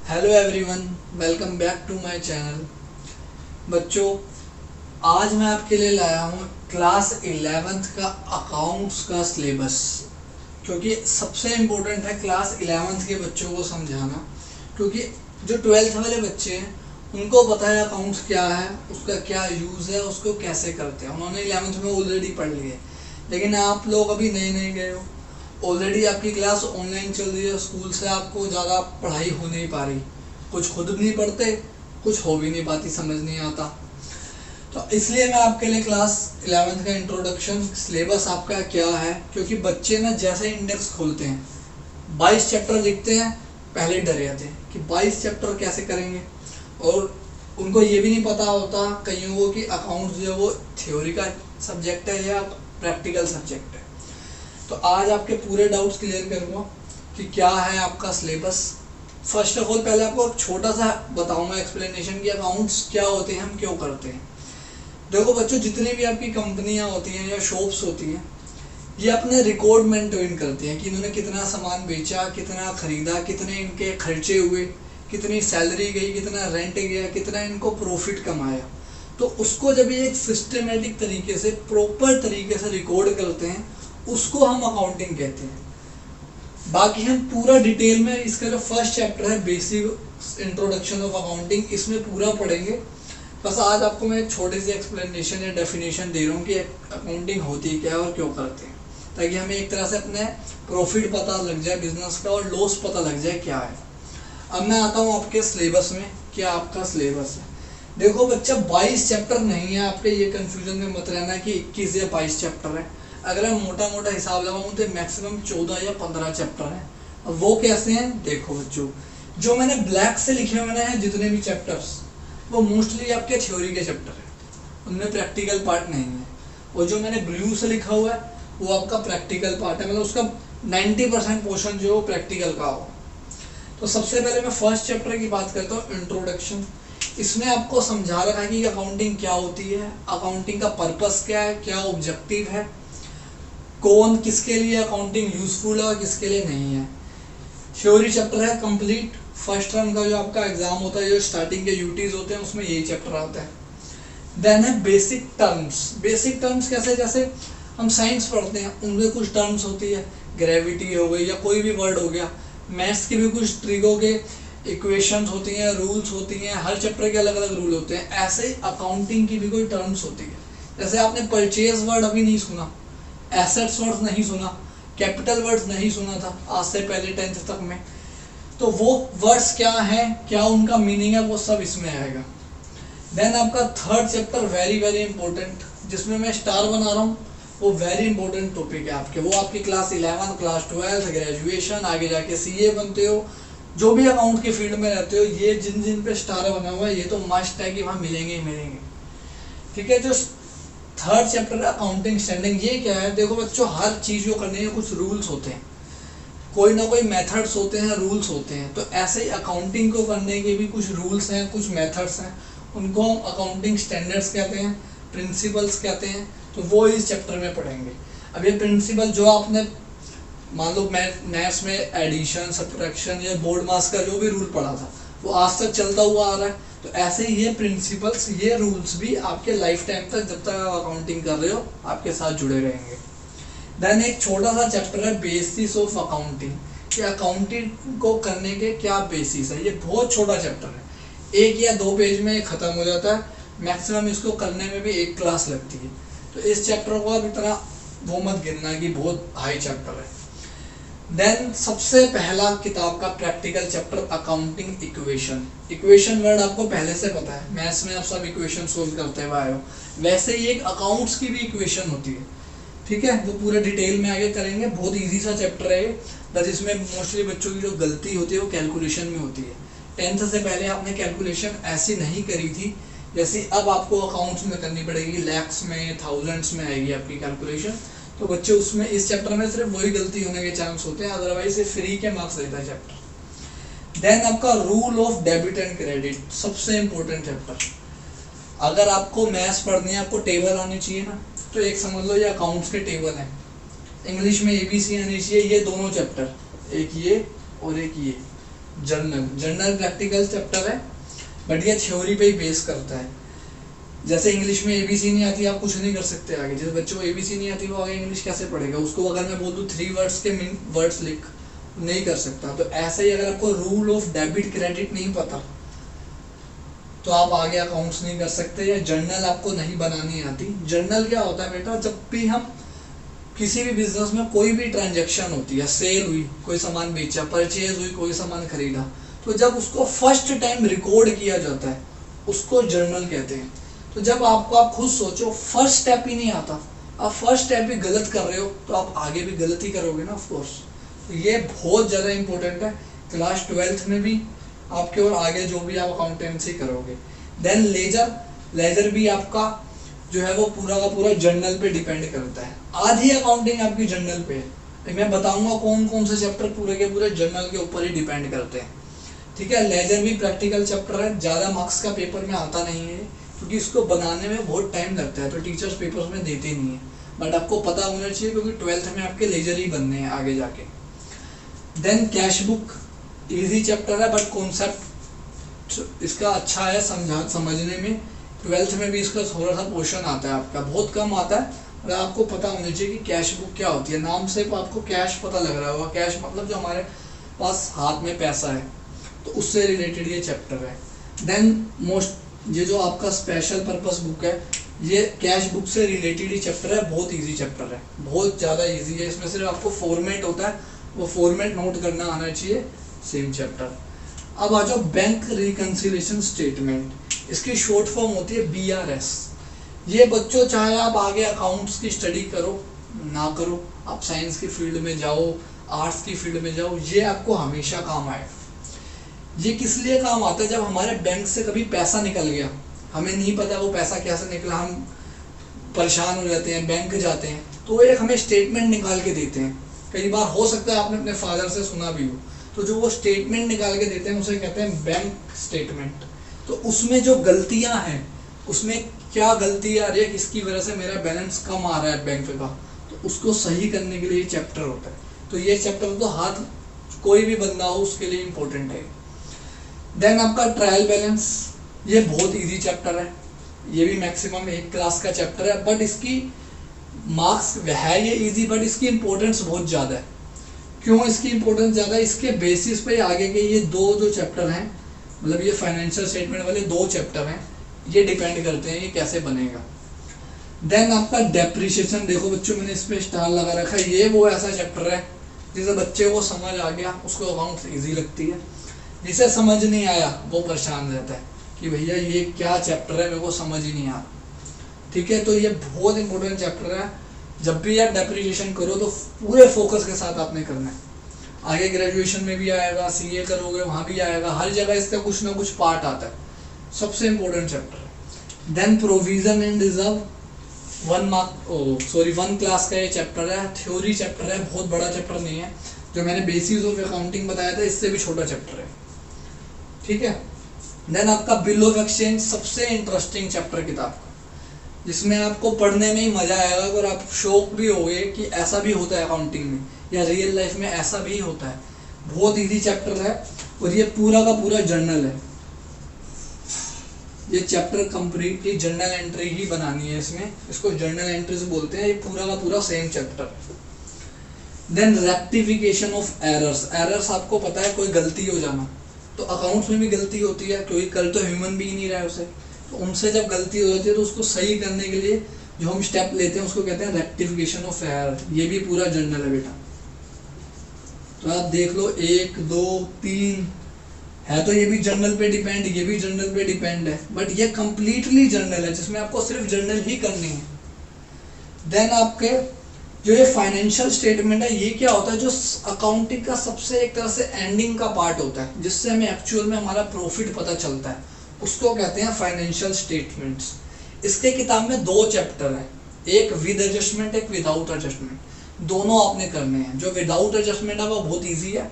Hello everyone, welcome back to my channel. बच्चों, आज मैं आपके लिए लाया हूँ क्लास 11th का अकाउंट्स का सिलेबस, क्योंकि सबसे इम्पोर्टेंट है क्लास 11th के बच्चों को समझाना। क्योंकि जो 12th वाले बच्चे हैं उनको पता है अकाउंट्स क्या है, उसका क्या यूज़ है, उसको कैसे करते हैं। उन्होंने 11th में ऑलरेडी पढ़ लिए, लेकिन आप लोग अभी नए नए गए हो। ऑलरेडी आपकी क्लास ऑनलाइन चल रही है, स्कूल से आपको ज़्यादा पढ़ाई हो नहीं पा रही, कुछ खुद भी नहीं पढ़ते, कुछ हो भी नहीं पाती, समझ नहीं आता। तो इसलिए मैं आपके लिए क्लास 11th का इंट्रोडक्शन सिलेबस आपका क्या है। क्योंकि बच्चे ना जैसे इंडेक्स खोलते हैं 22 चैप्टर लिखते हैं, पहले डर जाते हैं कि 22 चैप्टर कैसे करेंगे। और उनको ये भी नहीं पता होता कईयों को कि अकाउंट्स जो है वो थ्योरी का सब्जेक्ट है या प्रैक्टिकल सब्जेक्ट है। तो आज आपके पूरे डाउट्स क्लियर करूँगा कि क्या है आपका सिलेबस। फर्स्ट ऑफ ऑल पहले आपको एक छोटा सा बताऊंगा एक्सप्लेनेशन कि अकाउंट्स क्या होते हैं, हम क्यों करते हैं। देखो बच्चों, जितनी भी आपकी कंपनियां होती हैं या शॉप्स होती हैं, ये अपने रिकॉर्ड मेंटेन करती हैं कि इन्होंने कितना सामान बेचा, कितना खरीदा, कितने इनके खर्चे हुए, कितनी सैलरी गई, कितना रेंट गया, कितना इनको प्रॉफिट कमाया। तो उसको जब ये एक सिस्टमेटिक तरीके से, प्रॉपर तरीके से रिकॉर्ड करते हैं, उसको हम अकाउंटिंग कहते हैं। बाकी हम पूरा डिटेल में इसका जो फर्स्ट चैप्टर है बेसिक इंट्रोडक्शन ऑफ अकाउंटिंग, इसमें पूरा पढ़ेंगे। बस आज आपको मैं एक छोटी सी एक्सप्लेनेशन या डेफिनेशन दे रहा हूँ कि अकाउंटिंग होती क्या है और क्यों करते हैं, ताकि हमें एक तरह से अपने प्रॉफिट पता लग जाए बिजनेस का और लॉस पता लग जाए क्या है। अब मैं आता हूँ आपके सिलेबस में। क्या आपका सिलेबस है? देखो बच्चा, 22 चैप्टर नहीं है आपके, ये कंफ्यूजन में मत रहना कि 21 या 22 चैप्टर है। अगर मैं मोटा मोटा हिसाब लगाऊं तो मैक्सिमम 14 या 15 चैप्टर हैं। अब वो कैसे हैं देखो बच्चों, जो मैंने ब्लैक से लिखे हुए हैं जितने भी चैप्टर्स, वो मोस्टली आपके थ्योरी के चैप्टर हैं, उनमें प्रैक्टिकल पार्ट नहीं है। और जो मैंने ब्लू से लिखा हुआ है वो आपका प्रैक्टिकल पार्ट है, मतलब उसका 90% पोर्शन जो है वो प्रैक्टिकल का हो। तो सबसे पहले मैं फर्स्ट चैप्टर की बात करता हूँ, इंट्रोडक्शन। इसमें आपको समझा रखा है कि अकाउंटिंग क्या होती है, अकाउंटिंग का पर्पस क्या है, क्या ऑब्जेक्टिव है, कौन किसके लिए अकाउंटिंग यूजफुल है और किसके लिए नहीं है। थ्योरी चैप्टर है कंप्लीट। फर्स्ट टर्म का जो आपका एग्जाम होता है, जो स्टार्टिंग के यूटीज होते हैं, उसमें यही चैप्टर आता है। देन है बेसिक टर्म्स। बेसिक टर्म्स कैसे, जैसे हम साइंस पढ़ते हैं उनमें कुछ टर्म्स होती है, ग्रेविटी हो गई या कोई भी वर्ड हो गया। मैथ्स की भी कुछ ट्रिगो के इक्वेशंस होती हैं, रूल्स होती हैं, हर चैप्टर के अलग अलग रूल होते हैं। ऐसे अकाउंटिंग की भी कोई टर्म्स होती है। जैसे आपने परचेज वर्ड अभी नहीं सुना, एसेट्स वर्ड्स नहीं सुना, कैपिटल वर्ड्स नहीं सुना था आज से पहले 10th तक में, तो वो वर्ड्स क्या हैं, क्या उनका मीनिंग है, वो सब इसमें आएगा। देन आपका third chapter very very important, जिसमें मैं स्टार बना रहा हूँ, वो वेरी इंपॉर्टेंट टॉपिक है आपके। वो आपकी क्लास 11, क्लास 12, ग्रेजुएशन, आगे जाके सीए बनते हो, जो भी अकाउंट के फील्ड में रहते हो, ये जिन जिन पे स्टार बना हुआ है, ये तो मस्ट है कि वहाँ मिलेंगे ही मिलेंगे। ठीक है। जो थर्ड चैप्टर अकाउंटिंग स्टैंडिंग, ये क्या है देखो बच्चों, हर चीज़ जो करने के कुछ रूल्स होते हैं, कोई ना कोई मेथड्स होते हैं, रूल्स होते हैं। तो ऐसे ही अकाउंटिंग को करने के भी कुछ रूल्स हैं, कुछ मेथड्स हैं, उनको हम अकाउंटिंग स्टैंडर्ड्स कहते हैं, प्रिंसिपल्स कहते हैं। तो वो इस चैप्टर में पढ़ेंगे। अब ये प्रिंसिपल जो आपने मान लो मैथ्स में एडिशन, सब्ट्रैक्शन या बोर्ड मास का जो भी रूल पढ़ा था, वो आज तक चलता हुआ आ रहा है। तो ऐसे ही ये प्रिंसिपल्स, ये रूल्स भी आपके लाइफ टाइम तक, जब तक आप अकाउंटिंग कर रहे हो, आपके साथ जुड़े रहेंगे। देन एक छोटा सा चैप्टर है बेसिस ऑफ अकाउंटिंग, कि अकाउंटिंग को करने के क्या बेसिस है। ये बहुत छोटा चैप्टर है, 1 या 2 पेज में खत्म हो जाता है। मैक्सिमम इसको करने में भी 1 क्लास लगती है। तो इस चैप्टर को अब इतना वो मत गिनना कि बहुत हाई चैप्टर है। देन सबसे पहला किताब का practical chapter accounting equation. Equation word आपको पहले से पता है, मैथ्स में आप सब इक्वेशन सोल्व करते हुए आए हो। वैसे ही एक अकाउंट्स की भी इक्वेशन होती है। ठीक है, वो पूरे डिटेल में आगे करेंगे। बहुत इजी सा चैप्टर है ये, जिसमें मोस्टली बच्चों की जो गलती होती है वो कैलकुलेशन में होती है। 10th से पहले आपने कैलकुलेशन ऐसी नहीं करी थी जैसी अब आपको अकाउंट्स में करनी पड़ेगी, लैक्स में, थाउजेंड्स में आएगी आपकी कैलकुलेशन। तो बच्चे उसमें इस चैप्टर में सिर्फ वही गलती होने के चांस होते हैं, अदरवाइज फ्री के मार्क्स देता है चैप्टर। देन आपका rule of debit and credit, सबसे इंपॉर्टेंट चैप्टर। अगर आपको मैथ्स पढ़नी है, आपको टेबल आनी चाहिए ना, तो एक समझ लो ये अकाउंट्स के टेबल हैं। इंग्लिश में ABC आनी चाहिए, ये दोनों चैप्टर, एक ये और एक ये, जर्नल, जर्नल प्रैक्टिकल चैप्टर है बट ये थ्योरी पे ही बेस करता है। जैसे इंग्लिश में एबीसी नहीं आती, आप कुछ नहीं कर सकते आगे। जिस बच्चे को एबीसी नहीं आती वो आगे इंग्लिश कैसे पढ़ेगा? उसको अगर मैं बोल दूँ 3 वर्ड्स के वर्ड्स लिख, नहीं कर सकता। तो ऐसा ही अगर आपको रूल ऑफ डेबिट क्रेडिट नहीं पता तो आप आगे अकाउंट्स नहीं कर सकते, या जर्नल आपको नहीं बनानी आती। जर्नल क्या होता है बेटा, जब भी हम किसी भी बिजनेस में कोई भी ट्रांजैक्शन होती है, सेल हुई, कोई सामान बेचा, परचेज हुई, कोई सामान खरीदा, तो जब उसको फर्स्ट टाइम रिकॉर्ड किया जाता है उसको जर्नल कहते हैं। तो जब आपको, आप खुद सोचो, फर्स्ट स्टेप ही नहीं आता, आप फर्स्ट स्टेप भी गलत कर रहे हो तो आप आगे भी गलत ही करोगे ना, ऑफ कोर्स। तो ये बहुत ज़्यादा इंपॉर्टेंट है क्लास 12th में भी आपके, और आगे जो भी आप अकाउंटेंसी करोगे। देन लेजर, लेजर भी आपका जो है वो पूरा का पूरा जर्नल पे डिपेंड करता है। आधी अकाउंटिंग आपकी जर्नल पे है। मैं बताऊंगा कौन कौन से चैप्टर पूरे के पूरे जर्नल के ऊपर ही डिपेंड करते हैं, ठीक है। लेजर भी प्रैक्टिकल चैप्टर है, ज़्यादा मार्क्स का पेपर में आता नहीं है क्योंकि इसको बनाने में बहुत टाइम लगता है, तो टीचर्स पेपर्स में देते नहीं है। बट आपको पता होना चाहिए क्योंकि 12th में आपके लेजर ही बनने हैं आगे जाके। Then cash book easy chapter है बट कॉन्सेप्ट इसका अच्छा है समझने में। 12th में भी इसका थोड़ा सा पोर्शन आता है आपका, बहुत कम आता है। और आपको पता होना चाहिए कि कैश बुक क्या होती है। नाम से आपको कैश पता लग रहा होगा, कैश मतलब जो हमारे पास हाथ में पैसा है, तो उससे रिलेटेड ये चैप्टर है। देन ये जो आपका स्पेशल पर्पस बुक है, ये कैश बुक से रिलेटेड ही चैप्टर है। बहुत इजी चैप्टर है, बहुत ज़्यादा इजी है। इसमें सिर्फ आपको फॉर्मेट होता है, वो फॉर्मेट नोट करना आना चाहिए, सेम चैप्टर। अब आ जाओ बैंक रिकंसिलिएशन स्टेटमेंट, इसकी शॉर्ट फॉर्म होती है BRS। ये बच्चों, चाहे आप आगे अकाउंट्स की स्टडी करो ना करो, आप साइंस की फील्ड में जाओ, आर्ट्स की फील्ड में जाओ, ये आपको हमेशा काम आएगा। ये किस लिए काम आता है? जब हमारे बैंक से कभी पैसा निकल गया, हमें नहीं पता वो पैसा कैसे निकला, हम परेशान हो जाते हैं, बैंक जाते हैं, तो एक हमें स्टेटमेंट निकाल के देते हैं। कई बार हो सकता है आपने अपने फादर से सुना भी हो, तो जो वो स्टेटमेंट निकाल के देते हैं उसे कहते हैं बैंक स्टेटमेंट। तो उसमें जो गलतियां हैं, उसमें क्या गलती आ रही है, किसकी वजह से मेरा बैलेंस कम आ रहा है बैंक का, तो उसको सही करने के लिए ये चैप्टर होता है। तो ये चैप्टर तो हाथ कोई भी बंदा हो उसके लिए इम्पोर्टेंट है। देन आपका ट्रायल बैलेंस, ये बहुत इजी चैप्टर है, ये भी मैक्सिमम 1 क्लास का चैप्टर है। बट इसकी मार्क्स है ये इजी, बट इसकी इम्पोर्टेंस बहुत ज़्यादा है। क्यों इसकी इम्पोर्टेंस ज़्यादा है? इसके बेसिस पे आगे के ये 2 जो चैप्टर हैं, मतलब ये फाइनेंशियल स्टेटमेंट वाले 2 चैप्टर हैं, ये डिपेंड करते हैं ये कैसे बनेगा। देन आपका डेप्रिसिएशन, देखो बच्चों मैंने इस पर स्टार लगा रखा है, ये वो ऐसा चैप्टर है जिसे बच्चे को समझ आ गया उसको अकाउंट्स ईजी लगती है, जिसे समझ नहीं आया वो परेशान रहता है कि भैया ये क्या चैप्टर है, मेरे को समझ ही नहीं आ रहा, ठीक है। तो ये बहुत इंपॉर्टेंट चैप्टर है। जब भी आप डेप्रिसिएशन करो तो पूरे फोकस के साथ आपने करना है। आगे ग्रेजुएशन में भी आएगा, CA करोगे वहाँ भी आएगा, हर जगह इसका कुछ ना कुछ पार्ट आता है, सबसे इम्पोर्टेंट चैप्टर है। Then provision and reserve, 1 class का ये चैप्टर है, थ्योरी चैप्टर है, बहुत बड़ा चैप्टर नहीं है। जो मैंने बेसिस ऑफ अकाउंटिंग बताया था इससे भी छोटा चैप्टर है, ठीक है। देन आपका बिल ऑफ एक्सचेंज, सबसे इंटरेस्टिंग चैप्टर किताब का, जिसमें आपको पढ़ने में ही मजा आएगा और आप शौक भी होगे कि ऐसा भी होता है अकाउंटिंग में, या रियल लाइफ में ऐसा भी होता है। बहुत इजी चैप्टर है और ये पूरा का पूरा जर्नल है। ये चैप्टर कंप्लीटली जर्नल एंट्री ही बनानी है इसमें, इसको जर्नल एंट्रीज बोलते हैं। ये पूरा का पूरा same chapter. Then rectification of errors, errors आपको पता है कोई गलती हो जाना, तो अकाउंट्स में भी गलती होती है क्योंकि कल तो ह्यूमन भी नहीं रहा है उसे, तो उनसे जब गलती हो जाती है तो उसको सही करने के लिए जो हम स्टेप लेते हैं उसको कहते हैं रेक्टिफिकेशन ऑफ एरर। ये भी पूरा जर्नल है बेटा, तो आप देख लो 1 2 3 है, तो ये भी जर्नल पे डिपेंड, ये भी जर्नल पे डिपेंड है, बट ये कंप्लीटली जर्नल है जिसमें आपको सिर्फ जर्नल ही करनी है। देन आपके जो ये फाइनेंशियल स्टेटमेंट है, ये क्या होता है, जो अकाउंटिंग का सबसे एक तरह से एंडिंग का पार्ट होता है, जिससे हमें एक्चुअल में हमारा प्रॉफिट पता चलता है, उसको कहते हैं फाइनेंशियल स्टेटमेंट्स। इसके किताब में 2 चैप्टर है, एक विद एडजस्टमेंट, एक विदाउट एडजस्टमेंट, दोनों आपने करने हैं। जो विदाउट एडजस्टमेंट है वो बहुत ईजी है,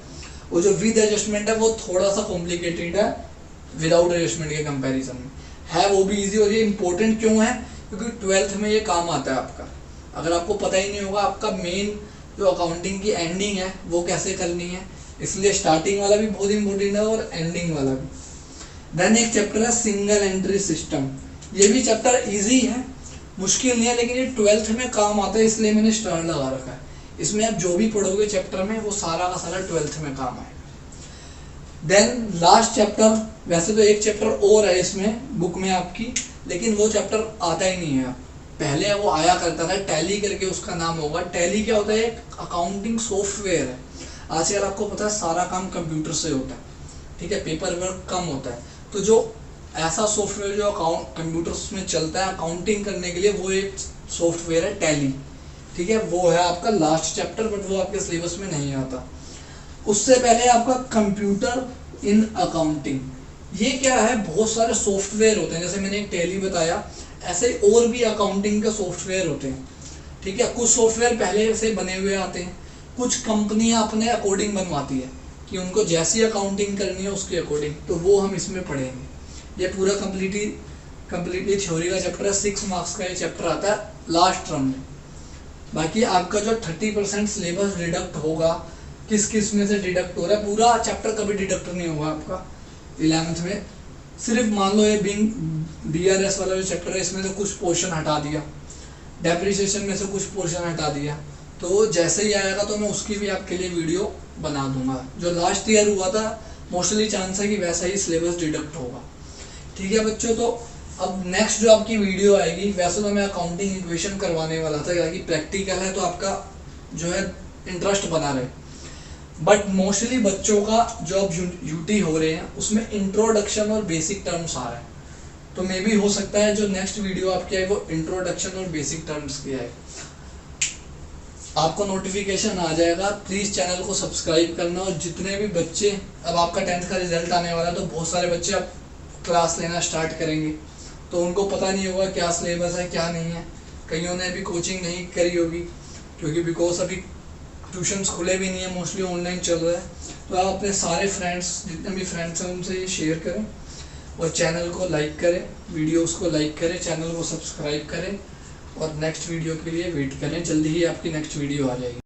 और जो विद एडजस्टमेंट है वो थोड़ा सा कॉम्प्लिकेटेड है विदाउट एडजस्टमेंट के कंपैरिजन में, है वो भी ईजी। और ये इंपॉर्टेंट क्यों है? क्योंकि 12th में ये काम आता है आपका। अगर आपको पता ही नहीं होगा आपका मेन जो अकाउंटिंग की एंडिंग है वो कैसे करनी है, इसलिए स्टार्टिंग वाला भी बहुत इंपॉर्टेंट है और एंडिंग वाला भी। देन एक चैप्टर है सिंगल एंट्री सिस्टम। ये भी चैप्टर इजी है, मुश्किल नहीं है, लेकिन ये 12th में काम आता है, इसलिए मैंने स्टार लगा रखा है। इसमें आप जो भी पढ़ोगे चैप्टर में वो सारा का सारा 12th में काम आएगा। देन लास्ट चैप्टर, वैसे तो एक चैप्टर और है इसमें बुक में आपकी, लेकिन वो चैप्टर आता ही नहीं है। पहले वो आया करता था, टैली करके उसका नाम होगा। टैली क्या होता है? एक अकाउंटिंग सॉफ्टवेयर है। आजकल आपको पता है सारा काम कंप्यूटर से होता है, ठीक है, पेपर वर्क कम होता है। तो जो ऐसा सॉफ्टवेयर जो अकाउंट कंप्यूटर्स में चलता है अकाउंटिंग करने के लिए, वो एक सॉफ्टवेयर है टैली, ठीक है। वो है आपका लास्ट चैप्टर, बट वो आपके सिलेबस में नहीं आता। उससे पहले आपका कंप्यूटर इन अकाउंटिंग। ये क्या है? बहुत सारे सॉफ्टवेयर होते हैं, जैसे मैंने एक टैली बताया, ऐसे और भी अकाउंटिंग के सॉफ्टवेयर होते हैं, ठीक है। कुछ सॉफ्टवेयर पहले से बने हुए आते हैं, कुछ कंपनियां अपने अकॉर्डिंग बनवाती है कि उनको जैसी अकाउंटिंग करनी है उसके अकॉर्डिंग, तो वो हम इसमें पढ़ेंगे। ये पूरा कंप्लीटली थ्योरी का चैप्टर है, 6 मार्क्स का ये चैप्टर आता है लास्ट टर्म में। बाकी आपका जो 30% सिलेबस डिडक्ट होगा, किस किस में से डिडक्ट हो रहा है, पूरा चैप्टर कभी डिडक्ट नहीं होगा आपका 11th में। सिर्फ मान लो ये BRS वाला जो चैप्टर है, इसमें से कुछ पोर्शन हटा दिया, डेप्रिसिएशन में से कुछ पोर्शन हटा दिया, तो जैसे ही आएगा तो मैं उसकी भी आपके लिए वीडियो बना दूंगा। जो लास्ट ईयर हुआ था मोस्टली चांस है कि वैसा ही सिलेबस डिडक्ट होगा, ठीक है बच्चों। तो अब नेक्स्ट जो आपकी वीडियो आएगी, वैसे तो मैं अकाउंटिंग इक्वेशन करवाने वाला था, क्योंकि प्रैक्टिकल है तो आपका जो है इंटरेस्ट बना रहे, बट मोस्टली बच्चों का जो अब यूटी हो रहे हैं उसमें इंट्रोडक्शन और बेसिक टर्म्स आ रहे हैं, तो मे भी हो सकता है जो नेक्स्ट वीडियो आपकी आए वो इंट्रोडक्शन और बेसिक टर्म्स की आए। आपको नोटिफिकेशन आ जाएगा, प्लीज चैनल को सब्सक्राइब करना। और जितने भी बच्चे, अब आपका 10th का रिजल्ट आने वाला है, तो बहुत सारे बच्चे अब क्लास लेना स्टार्ट करेंगे, तो उनको पता नहीं होगा क्या सिलेबस है क्या नहीं है। कईयों ने अभी कोचिंग नहीं करी होगी, क्योंकि बिकॉज अभी ट्यूशन्स खुले भी नहीं है, मोस्टली ऑनलाइन चल रहा है। तो आप अपने सारे फ्रेंड्स, जितने भी फ्रेंड्स हैं उनसे ये शेयर करें और चैनल को लाइक करें, वीडियोस को लाइक करें, चैनल को सब्सक्राइब करें और नेक्स्ट वीडियो के लिए वेट करें। जल्दी ही आपकी नेक्स्ट वीडियो आ जाएगी।